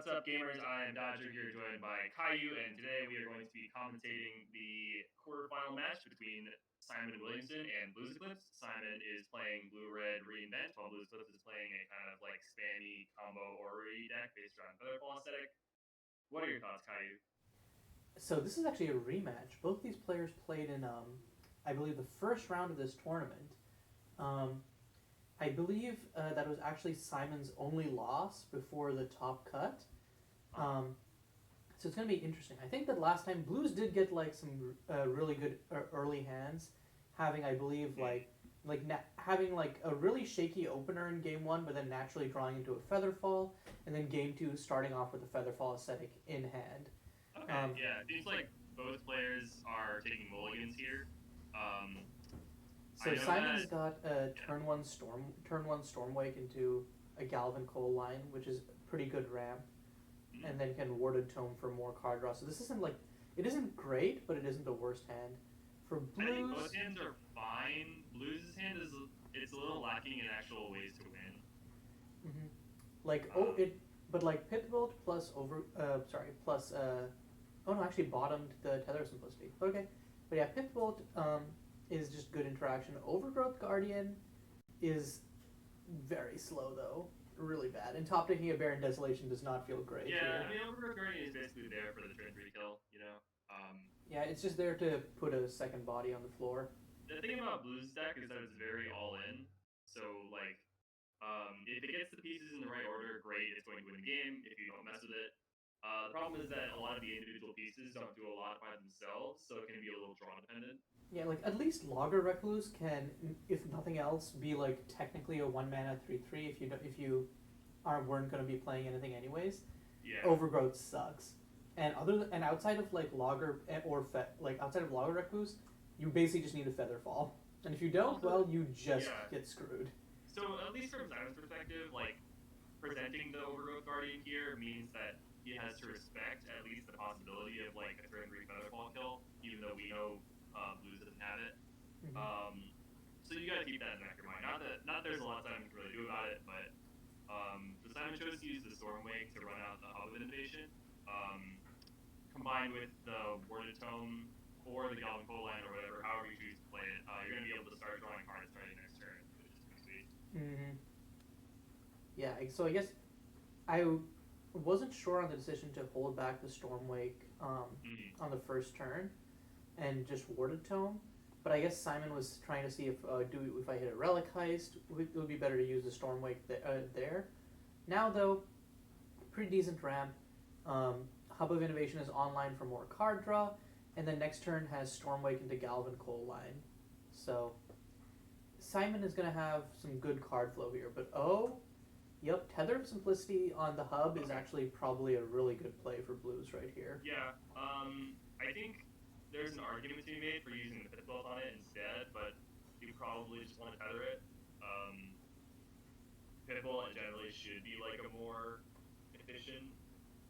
What's up, gamers? I am Dodger here, joined by Caillou, and today we are going to be commentating the quarterfinal match between Simon Williamson and BluesEclipse. Simon is playing Blue-Red Reinvent, while BluesEclipse is playing a kind of like spammy combo Orrery deck based around Featherfall aesthetic. What are your thoughts, Caillou? So this is actually a rematch. Both these players played in, I believe, the first round of this tournament. Um, I believe that was actually Simon's only loss before the top cut. Um, so it's going to be interesting. I think that last time Blues did get like some really good early hands, having I believe having like a really shaky opener in game one, but then naturally drawing into a Featherfall, and then game two starting off with a Featherfall aesthetic in hand. Okay, yeah, it seems like both players are taking mulligans here. I So know Simon's that, got a yeah. turn one Stormwake into a Galvin Coal line, which is pretty good ramp, Mhm. and then can Warded Tome for more card draw. So this isn't like it isn't great, but it isn't the worst hand. For I think both Blues, hands are fine. Blues' hand is it's a little lacking in actual ways to win. hmm like Um, but like Pitbolt plus plus oh no, actually bottomed the Tether Simplicity. Okay, but yeah, Pitbolt is just good interaction. Overgrowth Guardian is very slow though, really bad. And top decking a Baron Desolation does not feel great yeah, I here. mean, Overgrowth Guardian is basically there for the turn 3 kill, you know? Yeah, it's just there to put a second body on the floor. The thing about Blues' deck is that it's very all-in. So, like, if it gets the pieces in the right order, great, it's going to win the game if you don't mess with it. The problem is that a lot of the individual pieces don't do a lot by themselves, so it can be a little draw dependent. Yeah, like at least Logger Recluse can, if nothing else, be like technically a 1 mana 3/3 if you don't, if you weren't going to be playing anything anyways. Yeah. Overgrowth sucks. And outside of like Logger like outside of Logger Recluse, you basically just need a Featherfall. And if you don't, Also, well, you just yeah. get screwed. So, at least from Simon's perspective, like, presenting the Overgrowth Guardian here means that he has to respect at least the possibility of, like, a turn 3 Featherfall kill, even though we know Blues doesn't have it. Mm-hmm. Um, so you gotta keep that in the back of your mind. Not that there's a lot of Simon can really do about it, but so Simon chose to use the Stormwake to run out the Hub of Innovation, combined with the Warded Tome or the Galvin Coal line or whatever, however you choose to play it. You're gonna be able to start drawing cards starting next turn, which is pretty sweet. Mm-hmm. Yeah, so I guess I wasn't sure on the decision to hold back the Stormwake Mm-hmm. on the first turn and just Warded Tome. But I guess Simon was trying to see if I hit a Relic Heist, it would be better to use the Stormwake there. Now though, pretty decent ramp. Hub of Innovation is online for more card draw, and then next turn has Stormwake into Galvin Coal line. So Simon is going to have some good card flow here, but yep, Tether of Simplicity on the hub is Okay. actually probably a really good play for Blues right here. Yeah. I think there's an argument to be made for using the Pitbolt on it instead, but you probably just want to tether it. Um, Pitbolt generally should be like a more efficient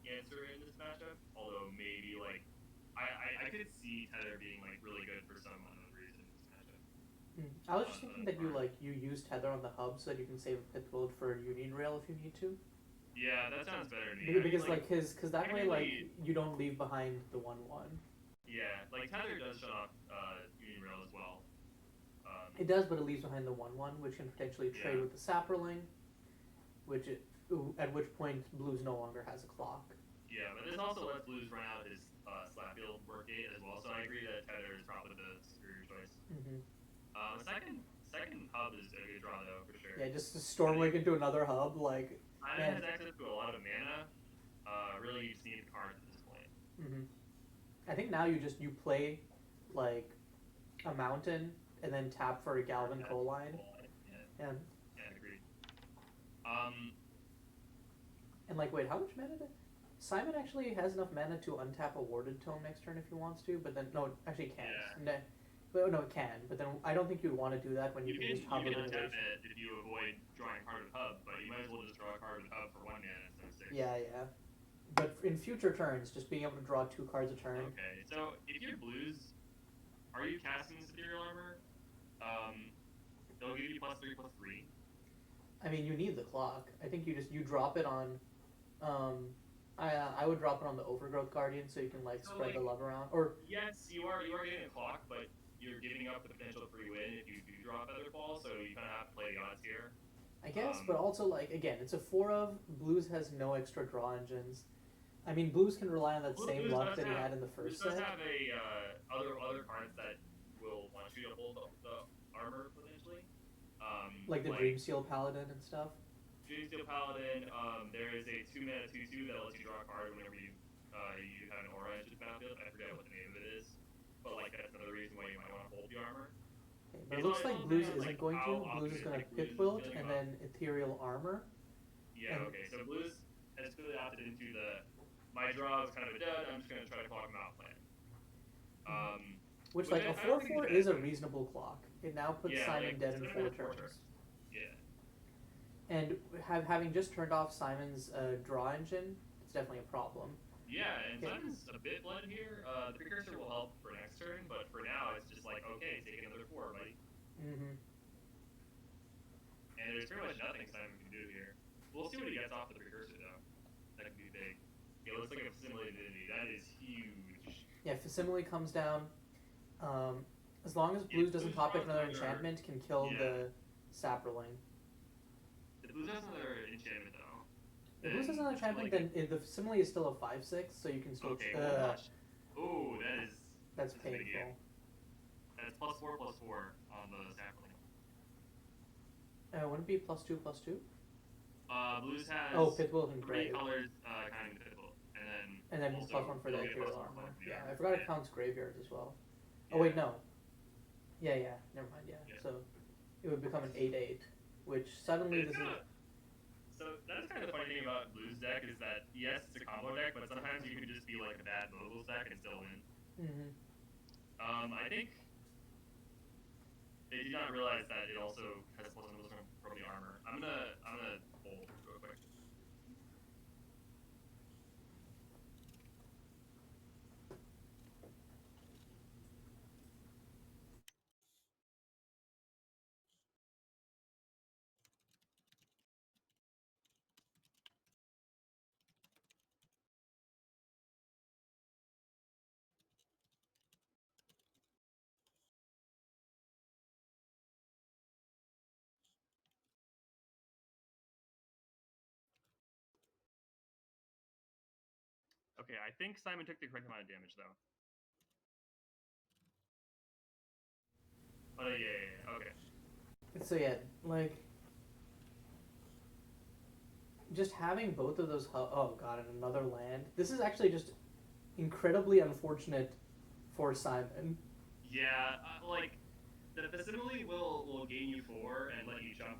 answer in this matchup. Although maybe like I could see Tether being like really good for some unknown reason in this matchup. I was just thinking that Or, you use Tether on the hub so that you can save a pit build for Union Rail if you need to. yeah, that sounds better to me. I mean, Because like like his because that way like technically, you don't leave behind the 1/1. yeah, like Tether does shut off Union Rail as well. It does, but it leaves behind the 1/1, which can potentially trade Yeah, with the Sapperling, at which point Blues no longer has a clock. yeah, but this also lets Blues run out his Slapfield work gate as well. So I agree that Tether is probably the superior choice. Mm-hmm. Second hub is a good draw though for sure. Yeah, just I Stormwake think into another hub, like Simon has man. access to a lot of mana. Really, you just need the cards at this point. Mm-hmm. I think now you play like a mountain and then tap for a Or Galvin that Coal line, full line. Yeah, and yeah, agreed. Um, like wait, how much mana did Simon actually has enough mana to untap a Warded Tome next turn if he wants to, but then no, it actually can't. yeah, No, but no, it can. But then I don't think you'd want to do that when you you can just can you Hub can of untap Innovation. it if you avoid drawing a card with hub, but you might as well just draw a card with hub for 1 mana instead of 6. Yeah, yeah. But in future turns, just being able to draw 2 cards a turn. Okay, so if you're Blues, are you casting Ethereal Armor? Um, they'll give you +3/+3. I mean, you need the clock. I think you drop it on. Um, I would drop it on the Overgrowth Guardian so you can like So spread like, the love around. Or yes, you are getting a clock, but you're giving up the potential free win if you do draw Featherfall. So you kind of have to play the odds here. I guess, but also like again, it's a 4 of. Blues has no extra draw engines. I mean, Blues can rely on that same Blues luck does that he have had in the Blues first does set. have a other cards that will want you to hold the armor potentially. Like the Like Dreamsteel Paladin and stuff. Dreamsteel Paladin. There is a 2 mana 2/2 that lets you draw a card whenever you have an aura into the battlefield. I forget what the name of it is, but like that's another reason why you might want to hold the armor. Okay, but it looks like It's all Blues depending on isn't like going how to. Blues is going to optimistic Pit Blues is Wilt feeling and about. then Ethereal Armor. Yeah, And okay. So Blues has clearly opted into the my draw is kind of a dud. I'm just gonna try to clock him out plan. Um, which which like a I don't think 4/4 is is a bad. reasonable clock. It now puts Yeah, Simon like dead in Simon 4 has 4 turns. turns. Yeah. And having just turned off Simon's draw engine, it's definitely a problem. Yeah, and Okay. Simon's a bit blood here. The precursor will help for next turn, but for now it's just like okay, take another 4, buddy. Mm-hmm. And there's pretty much nothing Simon can do here. We'll see what he gets off the precursor though. That could be big. It looks like a facsimile divinity. That is huge. Yeah, Facsimile comes down. As long as Blues doesn't top pick another enchantment, can kill the Saproling. The Blues has another enchantment though. If Blues has another enchantment, then the Facsimile is still a 5/6, so you can still. Okay, well, oh, that's a big painful. game. That's +4/+4 on the Saproling. Wouldn't it be +2/+2? Blues has Pit Wilt and 3 Grave. colors counting the Pit Wilt, And then also +1 for the you'll get Ethereal +1 Armor. for the Yeah, armor. I forgot it counts graveyards as well. Yeah. Oh wait, no. Yeah, never mind. Yeah. Yeah. So it would become an 8/8, which suddenly this is. So that's kind of the funny thing about Blues deck is that yes, it's a combo deck, but sometimes you can just be like a bad moguls deck and still win. Mm-hmm. I think they did not realize that it also has +1 from the armor. I'm gonna hold real quick. Okay, I think Simon took the correct amount of damage though. Oh yeah, okay. So yeah, like just having both of those. Oh god, and another land. This is actually just incredibly unfortunate for Simon. Yeah, like the facsimile will gain you 4 and let you jump,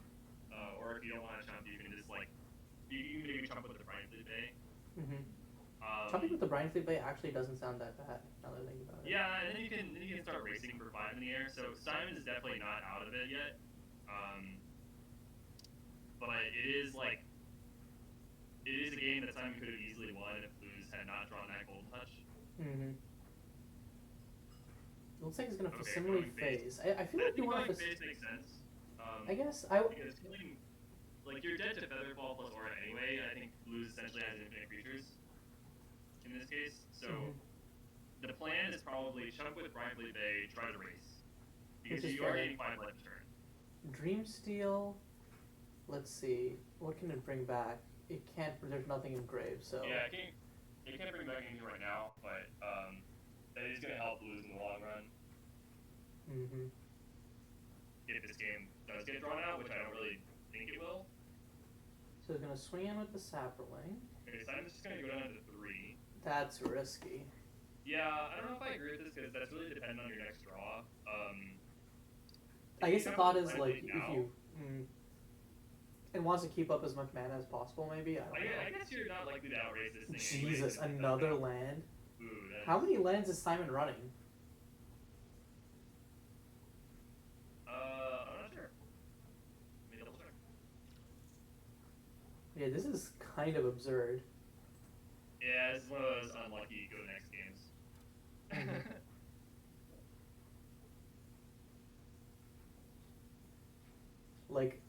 or if you don't want to jump, you can just like you can maybe jump with the Bright Fleet Bay. Mm-hmm. Jumping with the Brine Fleet Bay actually doesn't sound that bad. Now that I think about it. Yeah, and then you can start racing for 5 in the air. So Simon is definitely not out of it yet. But it is a game that Simon could have easily won if Blues had not drawn that Golden Touch. Mm-hmm. It looks like he's gonna facsimile phase. I feel like you want to phase makes sense. I guess because killing, like you're dead to Featherfall plus Aura anyway. I think Blues essentially has infinite creatures in this case. So the plan is probably chunk with Bright Fleet Bay, try to race because you are getting 5 left turn. Dreamsteel. Let's see. What can it bring back? It can't. There's nothing in Grave, so. Yeah, it can't bring back anything right now, but that is going to help Blues in the long run. Mm-hmm. If this game does get drawn out, which I don't really think it will. So he's gonna swing in with the Saproling. Okay, Simon's just gonna go down to 3. That's risky. Yeah, I don't know if I agree with this because that's really dependent on your next draw. I guess the thought is like if you. It wants to keep up as much mana as possible, maybe. I don't know. I guess you're not likely to outrace this thing. Jesus, another land. Ooh, how many lands is Simon running? I'm not sure. Let me double check. Yeah, this is kind of absurd. Yeah, this is one of those unlucky go next games. Like,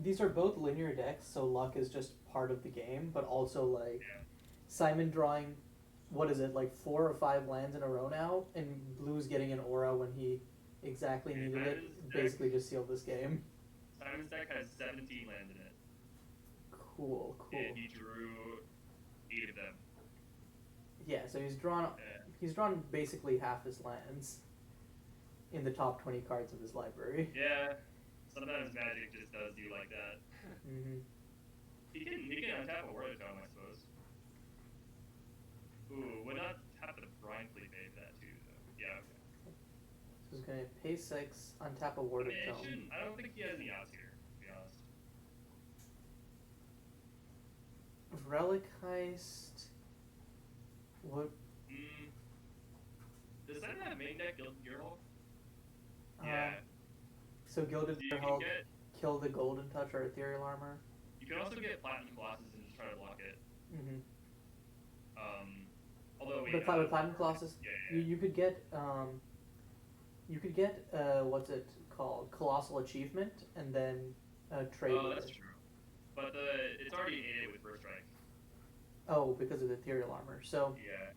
these are both linear decks, so luck is just part of the game, but also like Yeah. Simon drawing, what is it, like 4 or 5 lands in a row now, and Blues getting an aura when he exactly Okay, needed Simon's it, deck, basically just sealed this game. Simon's deck has 17 lands in it, Cool. and he drew 8 of them. Yeah, so Yeah. he's drawn basically half his lands in the top 20 cards of his library. Yeah. Sometimes Magic just does you like that. Mm-hmm. He can untap a Word Tome, I suppose. Ooh, would not have to Brian Fleet for that too, though. Yeah, okay. So he's gonna pay 6, untap a I Warded mean, it Tome. shouldn't. I don't think he has any outs here, to be honest. Relic Heist. What? Does Simon have main deck Gilded Gearhulk? Uh, Yeah. So Gilded So you can Gearhulk, get. kill the Golden Touch or Ethereal Armor. You can also get Platinum Colossus and just try to block it. Mm-hmm. Although wait. But Platinum Colossus, Yeah. you could get what's it called, Colossal Achievement, and then trade. Oh, with that's it. true. But it's already 8 with First Strike. Oh, because of the Ethereal Armor. So Yeah.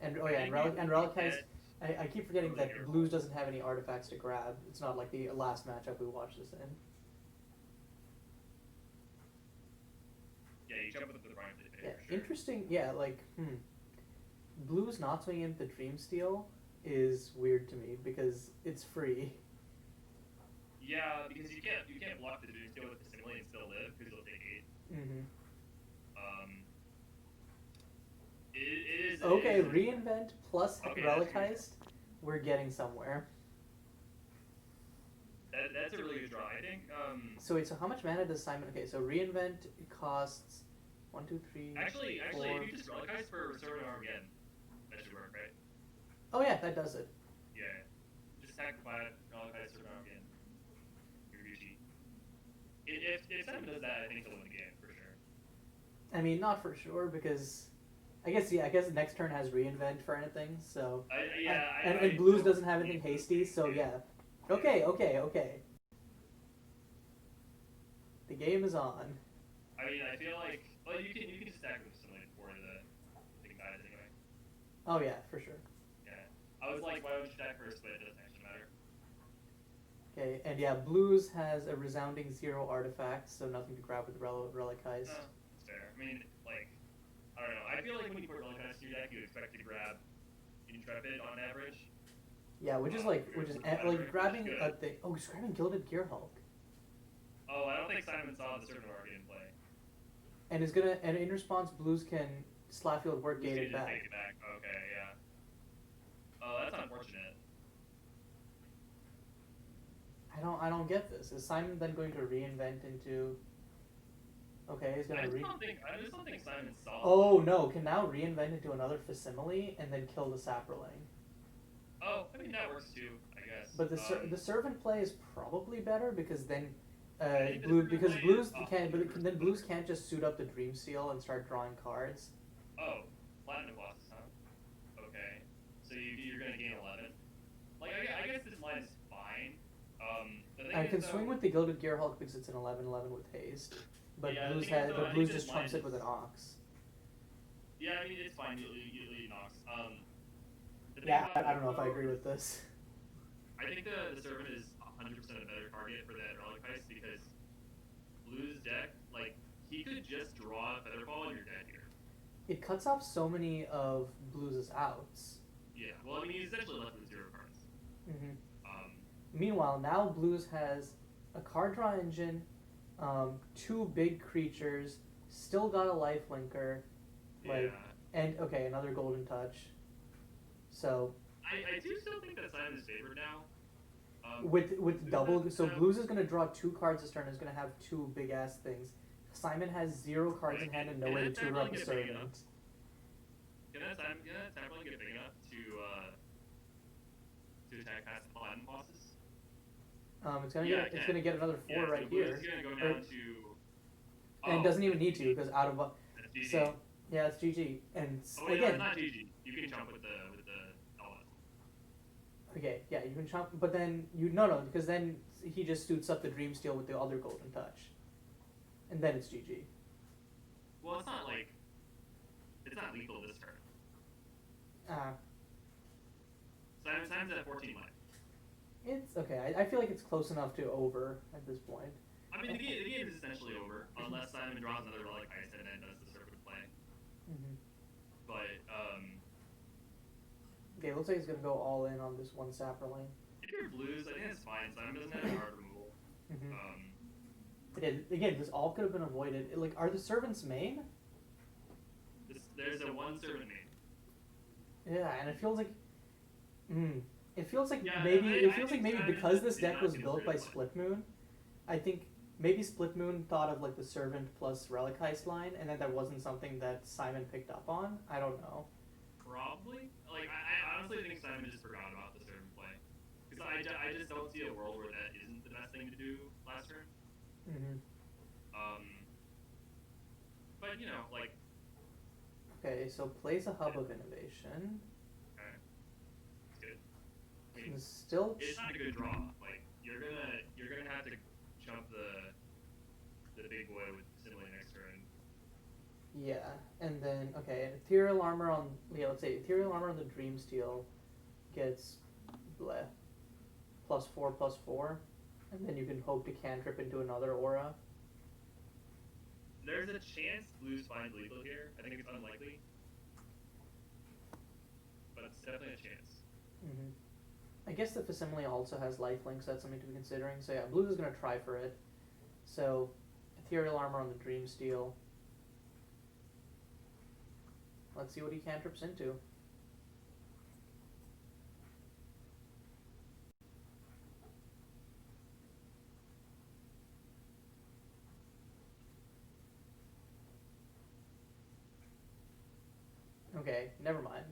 and I think Relic you Heist. I keep forgetting Golden that Gearhulk. Blues doesn't have any artifacts to grab. It's not like the last matchup we watched this in. Yeah, you jump with the Brian Fleet Yeah, for sure. interesting. Yeah, like Blues not swinging into Dream Steal is weird to me because it's free. Yeah, because you can't block the Doom Steel with the Simile and still live because it'll take 8. Mm-hmm. It is Okay, it is, Reinvent plus Okay, Relic that's Heist. We're getting somewhere. that's a really good draw. I think. So wait, so how much mana does Simon? Okay, so Reinvent costs 1, 2, 3. Actually, 4. if you just Relic Heist for Restoring Arm again, that should work, right? Oh yeah, that does it. Yeah. Just attack 5, Relic Heist, Restoring Arm again. You're Gucci. If Simon does that, I think he'll win the game for sure. I mean, not for sure because I guess next turn has Reinvent for anything. So and Blues doesn't have anything hasty. So yeah. Okay. The game is on. I mean, I feel like you can just stack them similarly before the thing dies anyway. Oh yeah, for sure. Yeah. I was like, why would you stack first? But it doesn't actually matter. Okay, and yeah, Blues has a resounding 0 artifacts, so nothing to grab with Relic Heist. No, that's fair. I mean, like, I don't know. I feel like when you put Relic Heist in your deck, you expect to grab Intrepid on average. Yeah, which is like grabbing a thing. Oh, he's grabbing Gilded Gearhulk. Oh, I don't think Simon saw the Servant of Arcane play. And in response, Blues can Slapfield Work Gate it back. Take it back. Okay, yeah. Oh, that's unfortunate. I don't get this. Is Simon then going to reinvent into? Okay, he's gonna I just don't think Simon saw. Oh no! Can now reinvent into another Facsimile and then kill the Saproling. Oh, I mean that works too, I guess. But the servant play is probably better because then think the Blues servant can't, play is but then Blues can't just suit up the Dream Seal and start drawing cards. Oh, Platinum Colossus, huh? Okay. So you're gonna gain 11. Like I guess this line is fine. The thing I is, can though, swing with the Gilded Gearhulk because it's an 11/11 with haste, but Yeah, the Blues thing is, though, I think Blues this just trumps line it with an is- Ox. Yeah, I mean it's fine. You Nox. The thing Yeah, about I don't know if I though, agree with this. I think the servant is 100% a better target for that Relic Heist because Blue's deck, like, he could just draw Featherfall and you're dead here. It cuts off so many of Blues' outs. Yeah, well, I mean, he's essentially left with 0 cards. Mm-hmm. Um, Meanwhile, now Blues has a card draw engine, 2 big creatures, still got a lifelinker, like, yeah. and okay, another Golden Touch. So I do still think that Simon's favored now. with double, so Blues is gonna draw 2 cards this turn. Is gonna have 2 big ass things. Simon has 0 cards in hand and no way to tutor up the servant. Can that Simon get big enough to attack past the Platinum bosses? It's gonna get another 4 so right Blue's here, gonna go down to. and it doesn't even need to because out of That's GG. so yeah, it's GG. And Oh, wait, again, no, not GG. You can jump with the element. okay, yeah, you can chomp, but then no, because then he just suits up the Dream Steel with the other Golden Touch. and then it's GG. Well, it's not like it's not lethal this turn. Simon's at 14 life. It's okay. I feel like it's close enough to over at this point. I mean, the game is essentially over unless Simon draws another relic ice and then does the serpent play. Mm-hmm. But okay, looks like he's gonna go all in on this one sapperling. If you're blues, I think that's fine. Simon doesn't have hard removal. Again, this all could have been avoided. Like, are the servants main? There's a one servant main. Yeah, and it feels like, it feels like Yeah, maybe because this deck was built by Split Moon, I think maybe Split Moon thought of like the servant plus relic heist line, and then that wasn't something that Simon picked up on. I don't know. Probably. Like, I honestly think Simon just forgot about the servant play. Because I just don't see a world where that isn't the best thing to do last turn. But, you know, like... Okay, so plays a Hub of Innovation. Okay. It's good. I mean, It's not a good draw. Like, you're gonna have to jump the big boy with Simile next turn. Yeah, and then, okay, Ethereal Armor on... Yeah, let's say Ethereal Armor on the Dreamsteel gets... bleh. +4/+4. And then you can hope to cantrip into another aura. There's a chance blues find lethal here. I think it's unlikely. But it's definitely a chance. I guess the Facsimile also has lifelink, so that's something to be considering. So yeah, blues is going to try for it. So, Ethereal Armor on the Dreamsteel. Let's see what he cantrips into. Okay, never mind.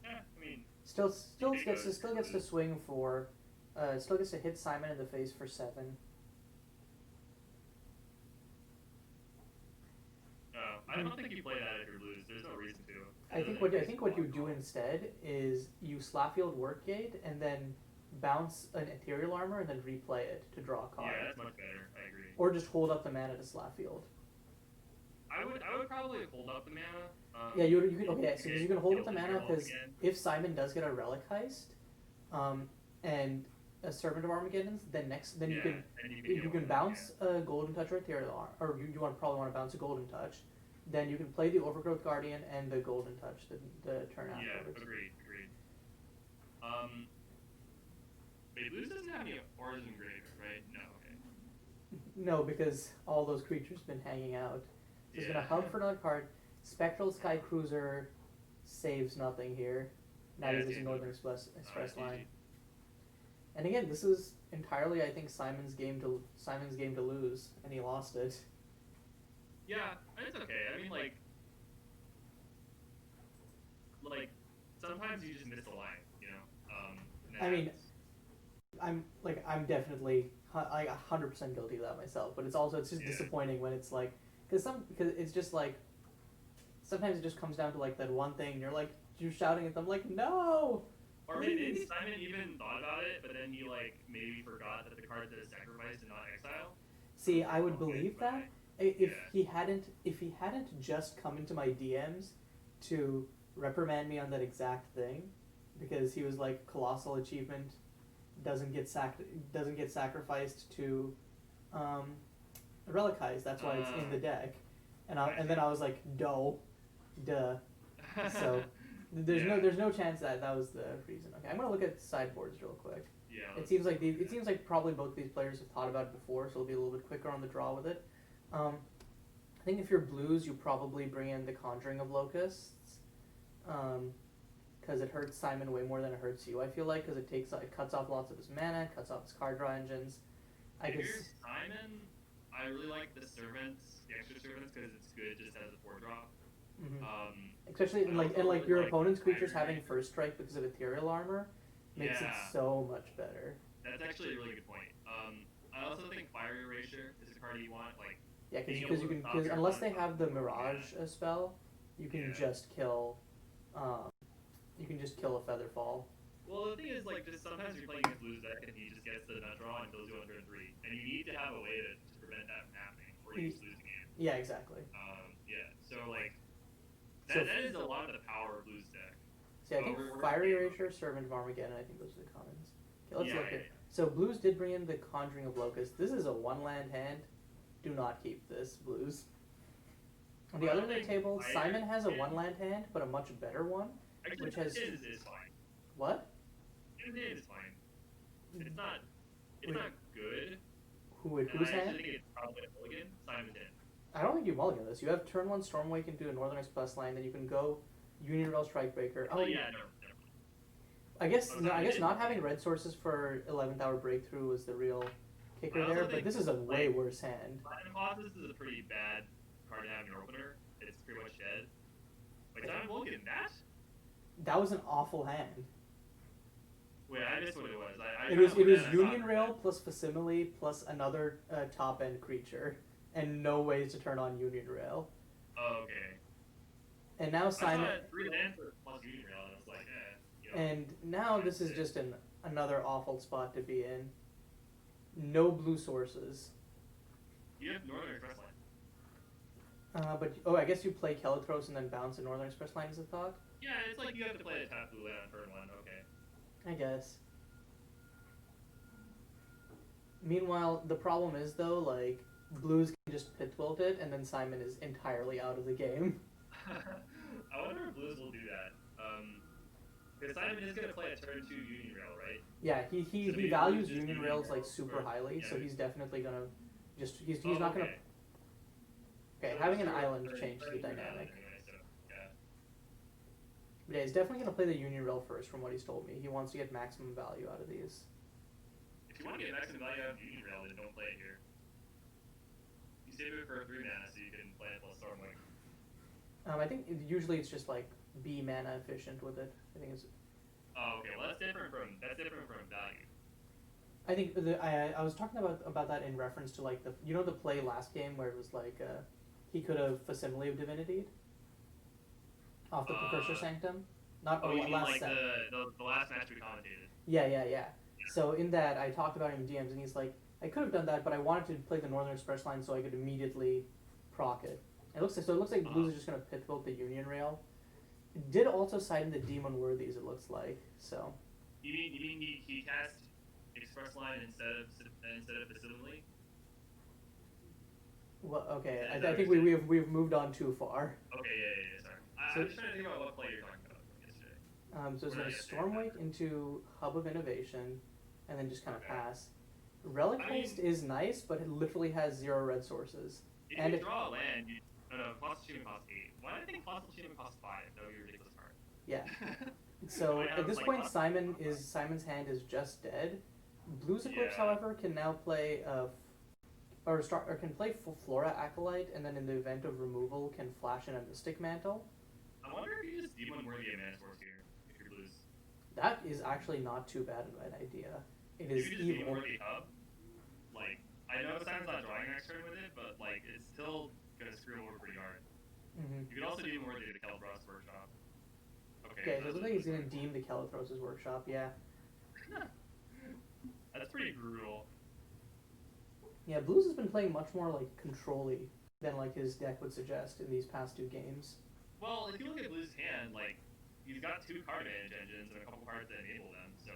Yeah, I mean, Still gets to swing for, still gets to hit Simon in the face for 7. I don't think you play that if you're blues. There's no reason to. I think what you do instead is you Slapfield Workgate and then bounce an Ethereal Armor and then replay it to draw a card. Yeah, that's much better. I agree. Or just hold up the mana to Slapfield. I would probably hold up the mana. Yeah, you could. Okay, so you can hold up the mana because if Simon does get a Relic Heist, and a Servant of Armageddon's, then you can bounce a Golden Touch or Ethereal Armor, or you probably want to bounce a Golden Touch. Then you can play the Overgrowth Guardian and the Golden Touch the turn afterwards. Yeah, agreed. Wait, blues doesn't have any auras in graveyard, right? No, okay. No, because all those creatures have been hanging out. He's gonna hub for another card. Spectral Sky Cruiser saves nothing here. Now he's using Northern Express line. And again, this is entirely, I think, Simon's game to lose, and he lost it. Yeah, it's okay. I mean, like sometimes you just miss the line, you know. I mean, I'm definitely like 100% guilty of that myself, but it's just disappointing when it's like because it's just like sometimes it just comes down to like that one thing and you're shouting at them like no. Or maybe Simon even thought about it, but then he like maybe forgot that the card says sacrifice and not exile. See, I would believe that if he hadn't just come into my DMs to reprimand me on that exact thing, because he was like colossal achievement doesn't get sacrificed to Relic Heist. That's why it's in the deck, and then I was like duh. So there's no chance that was the reason. Okay, I'm gonna look at sideboards real quick. Yeah. It seems like probably both these players have thought about it before, so it'll be a little bit quicker on the draw with it. I think if you're blues, you probably bring in the Conjuring of Locusts, because it hurts Simon way more than it hurts you. I feel like because it cuts off lots of his mana, cuts off his card draw engines. If you're Simon, I really like the servants, the extra servants, because it's good just as a 4-drop. Especially and your opponent's creatures having first strike because of Ethereal Armor makes it so much better. That's actually a really good point. I also think Fire Erasure is a card you want, like. Yeah, because unless they have the Mirage spell, you can just kill. You can just kill a Featherfall. Well, the thing is, like, just sometimes you're playing against blues deck and he just gets the nut draw and kills you on turn 3, and you need to have a way to prevent that from happening, or before you just lose the game. Yeah, exactly. Yeah. So like that is a lot of the power of Blues deck. See, I think Fiery Erasure, Servant of Armageddon, I think those are the commons. Okay, let's look at. So Blues did bring in the Conjuring of Locust. This is a 1-land hand. Do not keep this, Blues. On the other end of the table, Simon has a 1-land hand, but a much better one, which has. His is fine. What? His is fine. It's not. It's not good. Whose hand? I think it's probably a mulligan. Simon's hand. I don't think you mulligan this. You have turn 1 Stormwake into a Northern Express line, then you can go Union Rail Strikebreaker. Oh yeah, no. I guess not having red sources for 11th Hour Breakthrough was the real kicker there, but this is a way worse hand. Platinum Colossus is a pretty bad card to have in your opener. It's pretty much dead. Wait, did I mulligan that? That was an awful hand. Wait, I missed what it was. It was Union Rail plus Facsimile plus another top end creature, and no ways to turn on Union Rail. Oh, okay. And now Simon. I saw 3 lands plus Union Rail, and I was like, And now this is just another awful spot to be in. No blue sources. You have Northern Express line. But I guess you play Kelotros and then bounce a Northern Express line as a thought? Yeah, it's like you have to play a tap blue land on turn 1, okay. I guess. Meanwhile, the problem is though, like, Blues can just pit wilt it, and then Simon is entirely out of the game. I wonder if Blues will do that. Because Simon is going to play a turn 2 Union Rail, right? Yeah, he values Union Rails like super highly, so he's definitely going to he's not going to. Okay, so having an island changes the dynamic. But yeah, he's definitely going to play the Union Rail first, from what he's told me. He wants to get maximum value out of these. If you want to get maximum value out of Union Rail, then don't play it here. You save it for 3 mana so you can play it plus Stormwing. I think usually it's just like be mana efficient with it. I think it's. Oh, okay. Well, that's different from value. I think I was talking about that in reference to like the play last game where it was like he could have Facsimile of Divinity off the Precursor Sanctum. Not you mean last like the last match we commentated? Yeah. So in that I talked about him in DMs and he's like, I could have done that, but I wanted to play the Northern Express line so I could immediately proc it. It looks like Blues is just gonna pit vote the Union Rail. It did also side in the Demon Worthies, it looks like. So. You mean he cast Express line instead of Facsimile? Well, okay. I think we've moved on too far. Okay, yeah. Sorry. I'm just trying to think about what play you're talking about from yesterday. So it's going to Stormwake into Hub of Innovation, and then just kind of pass. Relic Haste is nice, but it literally has 0 red sources. If you draw a land, Fossil Achievement costs 8. Why do I think Fossil Achievement costs 5? That would be a ridiculous card. Yeah. So at this point, Simon's hand is just dead. BluesEclipse, however, can now play can play Flora Acolyte, and then in the event of removal, can flash in a Mystic Mantle. I wonder if you just Demon Worthy a Mana Source here if you're Blues. That is actually not too bad of an idea. It is evil. You could just Demon Worthy Hub. Like, I know Simon's not drawing next turn with it, but like it's still gonna screw him over pretty hard. Mm-hmm. You could also Demon Worthy the Kelotros Workshop. Okay, so it looks like he's gonna deem the Kelotros' Workshop, yeah. That's pretty brutal. Yeah, Blues has been playing much more like control-y than like his deck would suggest in these past 2 games. Well, if you look at Blues' hand, like he's got 2 card advantage engines and a couple cards that enable them, so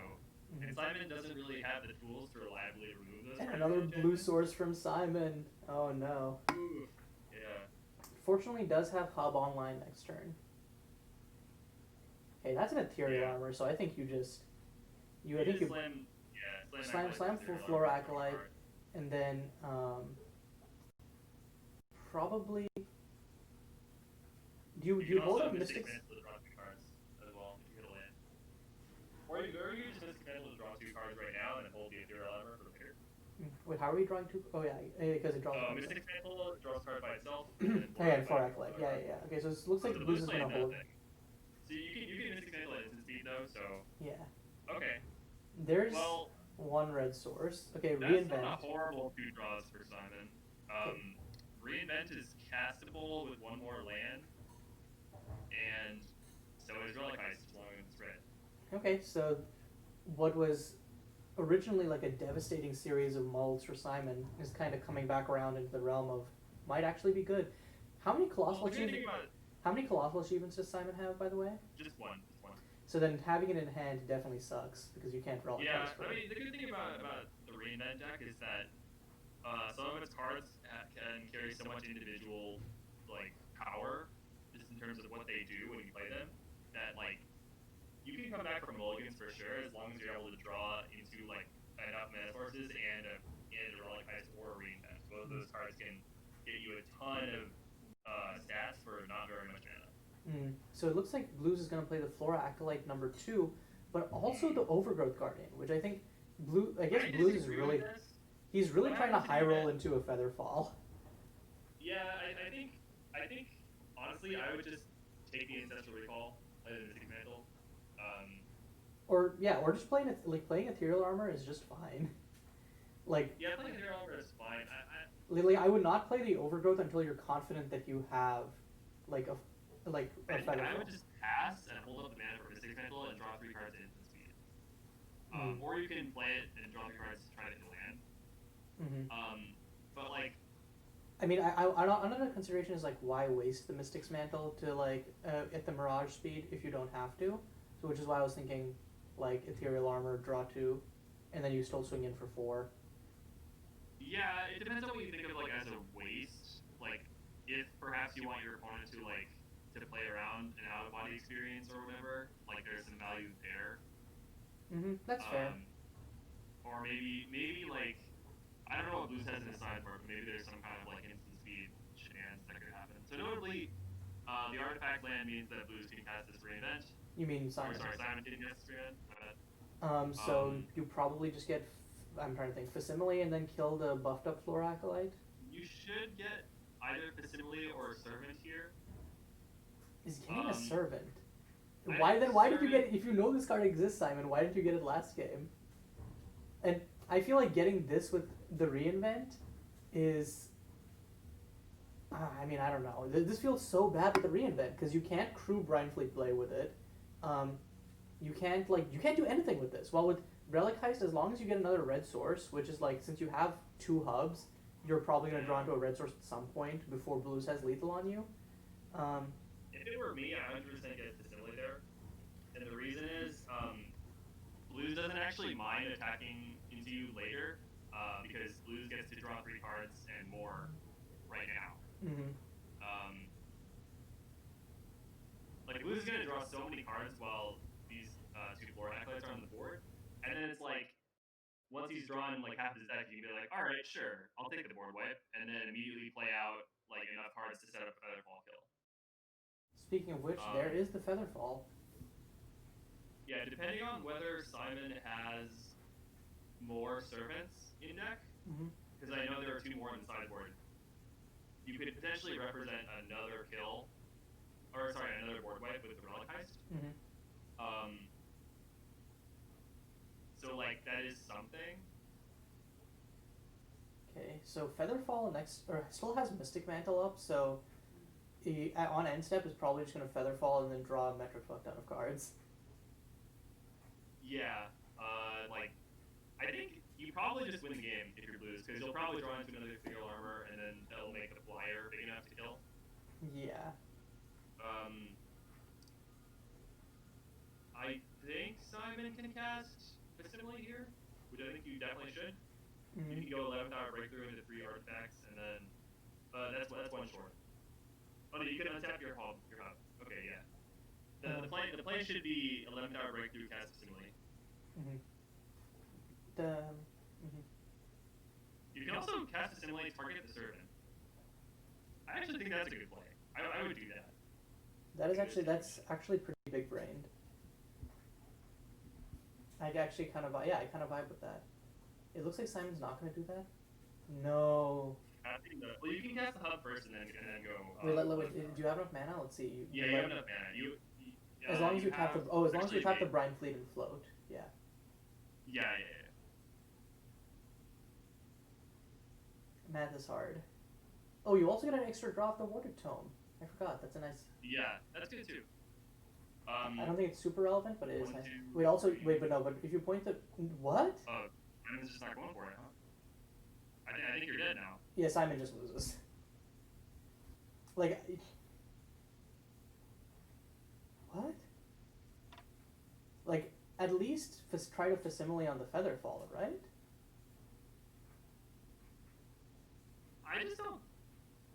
and Simon doesn't really have the tools to reliably remove those. And another blue source from Simon. Oh no. Ooh. Yeah. Fortunately, does have Hub online next turn. Okay, that's an Ethereal Armor, so I think you slam for Flora Acolyte, and then probably do you hold up Mystics? Or you just Mystic Mantle to draw 2 cards right now and then hold the Ethereal Armor for later. Wait, how are we drawing 2? Oh yeah, because it draws. Mystic Mantle draws a card by itself. And Flora Acolyte. Yeah. Okay, so it looks like Blues is gonna hold. So you can Mystic Mantle at instant speed though, so. Yeah. Okay. There's 1 red source. Okay, that's Reinvent. That's not horrible 2 draws for Simon. Reinvent is castable with 1 more land, and so is Relic Heist as long as it's red. Okay, so what was originally like a devastating series of mulls for Simon is kind of coming back around into the realm of might actually be good. How many colossal Well, the good achievements? thing about How many colossal achievements does Simon have, by the way? just one. So then having it in hand definitely sucks because you can't relic Yeah, heist for I it. mean the good thing about the reinvent deck is that some of its cards can carry so much individual like power, just in terms of what they do when you play them, that like you can come back from mulligans for sure as long as you're able to draw into like enough mana sources and a relic heist or a reinvent. Both of those cards can get you a ton of stats for not very much mana. So it looks like Blues is going to play the Flora Acolyte number 2, but also the Overgrowth Guardian, which I think I guess Blues is really he's really trying to high roll into a Featherfall. Yeah, I think honestly I would just take the Ancestral Recall and the Mystic Mantle. Or just playing Ethereal Armor is just fine. Like yeah, playing Ethereal Armor is fine. Lily, I would not play the Overgrowth until you're confident that you have like a Featherfall. I would just pass and hold up the mana for Mystic Mantle and draw 3 cards in instant speed. Or you can play it and draw 3 cards to try to hit land. But like, I mean, another consideration is like why waste the Mystic's Mantle to like at the Mirage speed if you don't have to. So which is why I was thinking like Ethereal Armor, draw 2, and then you still swing in for 4. Yeah, it depends on what you think of like as a waste. Like, if perhaps you want your opponent to like to play around an out of body experience or whatever, like there's some value there. That's fair. Or maybe like I don't know what Blues has in his sideboard, but maybe there's some kind of like instant speed shenanigans that could happen. So notably, the artifact land means that Blues can cast this reinvent. You mean Simon? Sorry, Simon can cast this reinvent. So you probably just get I'm trying to think Facsimile and then kill the buffed up Flora Acolyte. You should get either Facsimile or a Servant here. Is getting a Servant? Why did you get it? If you know this card exists, Simon, why didn't you get it last game? And I feel like getting this with the reinvent is I mean, I don't know. This feels so bad with the reinvent because you can't crew Brindfleet Blade with it. You can't do anything with this. While with Relic Heist, as long as you get another red source, which is like since you have 2 hubs, you're probably going to draw into a red source at some point before Blues has lethal on you. If it were me, I 100% get Facsimile there. And the reason is, Blues doesn't actually mind attacking into you later, because Blues gets to draw 3 cards and more right now. Like, Blues is going to draw so many cards while these 2 Flora Acolytes are on the board, and then it's like, once he's drawn like half his deck, you can be like, alright, sure, I'll take the board wipe, and then immediately play out like enough cards to set up a Featherfall kill. Speaking of which, there is the Featherfall. Yeah, depending on whether Simon has more Servants in deck, because I know there are 2 more on the sideboard, you could potentially represent another kill, or sorry, another board wipe with the Relic Heist. So like that is something. Okay, so Featherfall still has Mystic Mantle up, so he, on end step is probably just going to Featherfall and then draw a metric fuck ton of cards. Yeah, like I think you probably just win the game if you're Blues, because you'll probably draw into another Ethereal Armor, and then that'll make the flyer big enough to kill. Yeah. I think Simon can cast Facsimile here, which I think you definitely should. You can go 11th Hour Breakthrough into 3 artifacts, and then that's 1 short. Oh no, you can untap your hub. Okay, yeah. The play should be 11th Hour Breakthrough, cast Facsimile. You can also cast Facsimile, target the Servant. I actually think that's a good play. I would do that. That's actually pretty big brained. I actually kind of vibe with that. It looks like Simon's not going to do that. No. Well, you can cast the hub first and then go. Wait, do you have enough mana? Let's see. You have enough mana. As long as you tap the Brindfleet and float. Yeah. Yeah. Math is hard. Oh, you also get an extra draw of the Water Tome. I forgot. That's a nice. Yeah, that's good too. I don't think it's super relevant, but it is nice. But if you point the what? Simon's just not going for it, huh? I think you're dead now. Yeah, Simon just loses. Like, what? Like, at least try to facsimile on the Featherfall, right? I just don't.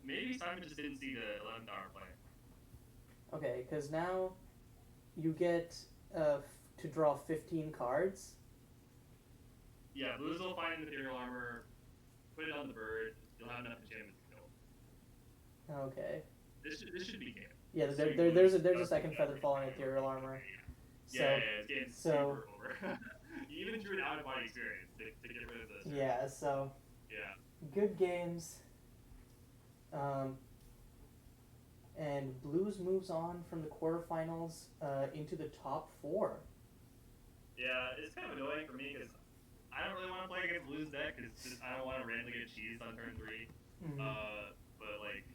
Maybe Simon just didn't see the 11th hour play. Okay, because now you get to draw 15 cards. Yeah, Blues will find Ethereal Armor, put it on the bird, you'll have enough enchantments to kill. Okay. This should be game. Yeah, there's a second Featherfall and Ethereal Armor. So, Yeah, it's getting super over. You even drew an out-of-body experience to get rid of this. Yeah, so... Yeah. Good games. And Blues moves on from the quarterfinals into the top 4. Yeah, it's kind of annoying for me because I don't really want to play against Blues deck because I don't want to randomly get cheesed on turn 3. Mm-hmm. But like,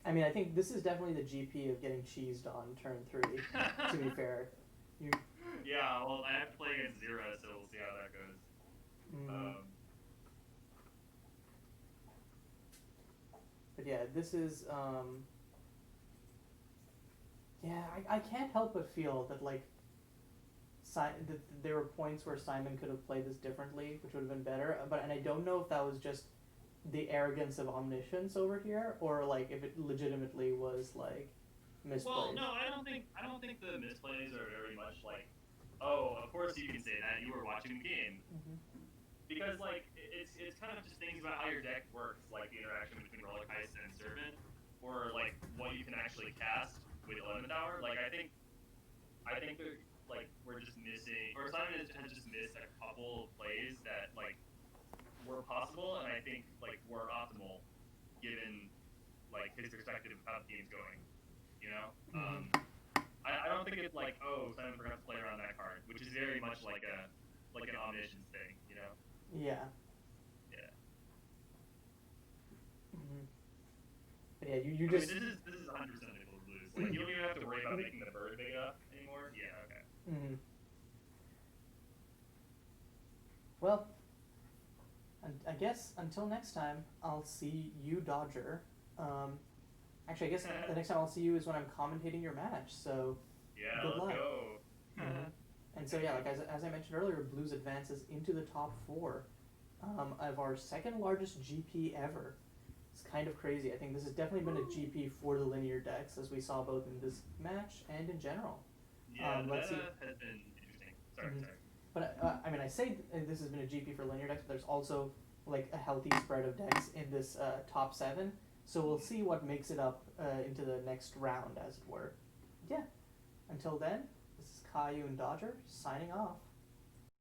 I mean, I think this is definitely the GP of getting cheesed on turn 3. To be fair, yeah. Well, I have to play against Zero, so we'll see how that goes. Mm-hmm. But yeah, this is yeah, I can't help but feel that like that there were points where Simon could have played this differently, which would have been better. And I don't know if that was just the arrogance of omniscience over here, or like if it legitimately was like misplayed. Well, no, I don't think the misplays are very much like, oh, of course you can say that, you were watching the game. Mm-hmm. Because like it's kind of just things about how your deck works, like the interaction between Relic Heist and Servant, or like what you can actually cast with 11th hour. Like I think we're just missing, or Simon has just missed a couple of plays that like were possible, and I think like were optimal given like his perspective of how the game's going. You know, Mm-hmm. I don't think it's like, oh, Simon forgot to play around that card, which is very much like an omniscience thing. You know. Yeah. Yeah. Mm-hmm. But yeah, you just. I mean, this is 100% able to lose. Like you don't even have to worry about making the bird big enough anymore. Yeah. Okay. Mm-hmm. Well, I guess until next time, I'll see you, Dodger. Actually, I guess the next time I'll see you is when I'm commentating your match. So. Yeah. Good luck. Let's go. Mm-hmm. And so yeah, like as I mentioned earlier, Blues advances into the top 4 of our second largest GP ever. It's kind of crazy. I think this has definitely been a GP for the linear decks, as we saw both in this match and in general. Yeah, that has been interesting. Sorry. But I mean, I say this has been a GP for linear decks, but there's also like a healthy spread of decks in this top 7. So we'll see what makes it up into the next round, as it were. Yeah. Until then. This is Caillou and Dodger signing off.